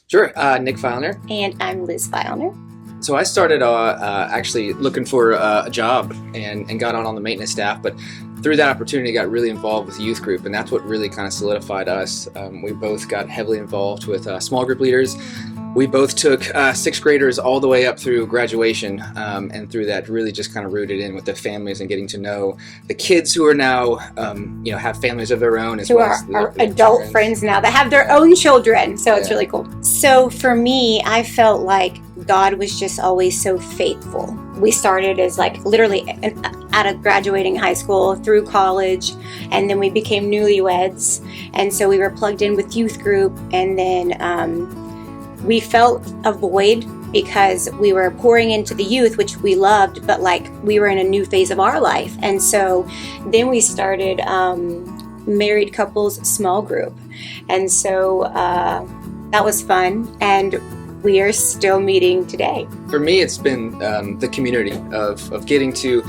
Sure. Nick Feilner. And I'm Liz Feilner. So I started actually looking for a job and got on the maintenance staff, but through that opportunity got really involved with youth group, and that's what really kind of solidified us. We both got heavily involved with small group leaders. We both took sixth graders all the way up through graduation, and through that really just kind of rooted in with the families and getting to know the kids who are now, have families of their own as To well as our adult friends now that have their own children. So it's really cool. So for me, I felt like God was just always so faithful. We started as literally out of graduating high school through college, and then we became newlyweds. And so we were plugged in with youth group, and then we felt a void because we were pouring into the youth, which we loved, but we were in a new phase of our life. And so then we started married couples small group. And so that was fun. And we are still meeting today. For me, it's been the community of getting to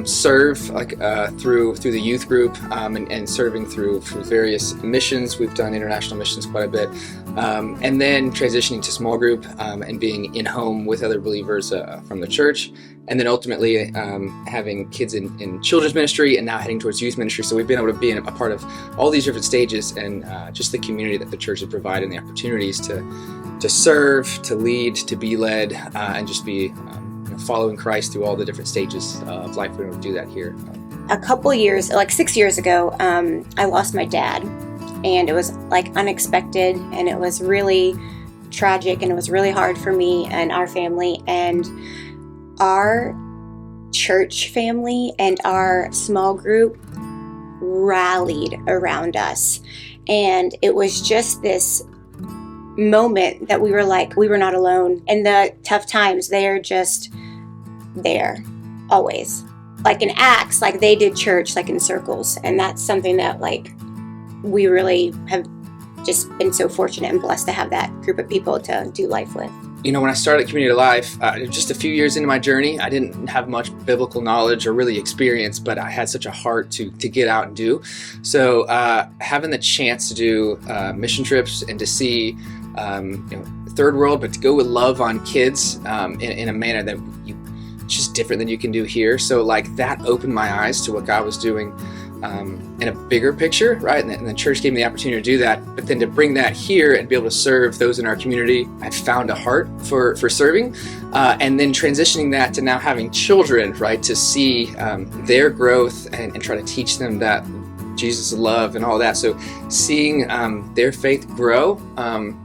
serve through the youth group and serving through various missions. We've done international missions quite a bit, and then transitioning to small group and being in home with other believers from the church, and then ultimately having kids in children's ministry and now heading towards youth ministry. So we've been able to be a part of all these different stages, and just the community that the church has provided and the opportunities to serve, to lead, to be led, and just be following Christ through all the different stages of life. We're able to do that here. A couple years, 6 years ago, I lost my dad, and it was unexpected, and it was really tragic, and it was really hard for me and our family, and our church family and our small group rallied around us. And it was just this moment that we were not alone in the tough times. They are just there always, in Acts, they did church in circles. And that's something that we really have just been so fortunate and blessed to have that group of people to do life with. When I started Community Life, just a few years into my journey, I didn't have much biblical knowledge or really experience, but I had such a heart to get out and do. So having the chance to do mission trips and to see third world, but to go with love on kids in a manner that it's just different than you can do here. So that opened my eyes to what God was doing in a bigger picture, right? And the church gave me the opportunity to do that. But then to bring that here and be able to serve those in our community, I found a heart for serving. And then transitioning that to now having children, right? To see their growth and try to teach them that Jesus' love and all that. So seeing their faith grow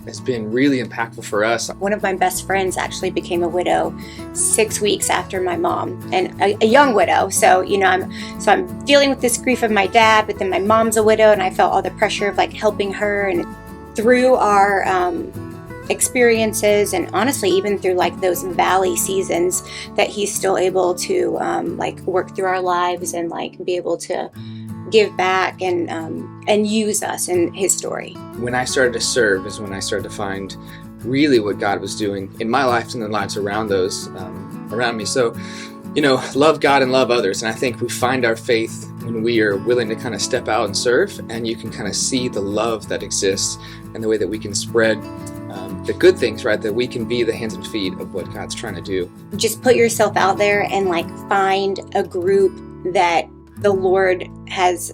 has been really impactful for us. One of my best friends actually became a widow 6 weeks after my mom, and a young widow. So I'm dealing with this grief of my dad, but then my mom's a widow, and I felt all the pressure of helping her. And through our experiences, and honestly even through those valley seasons, that he's still able to work through our lives and be able to give back and use us in his story. When I started to serve is when I started to find really what God was doing in my life and the lives around me. So, love God and love others. And I think we find our faith when we are willing to kind of step out and serve, and you can kind of see the love that exists and the way that we can spread the good things, right? That we can be the hands and feet of what God's trying to do. Just put yourself out there and find a group that the Lord has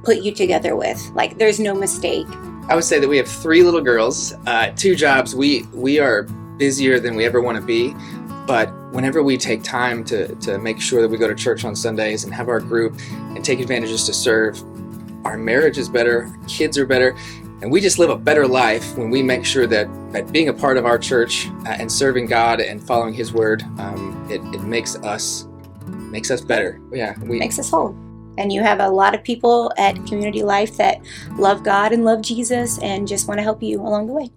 put you together with. There's no mistake. I would say that we have 3 little girls, 2 jobs. We are busier than we ever want to be, but whenever we take time to make sure that we go to church on Sundays and have our group and take advantages to serve, our marriage is better, our kids are better, and we just live a better life when we make sure that being a part of our church and serving God and following His word, it makes us better. Yeah, makes us whole. And you have a lot of people at Community Life that love God and love Jesus and just want to help you along the way.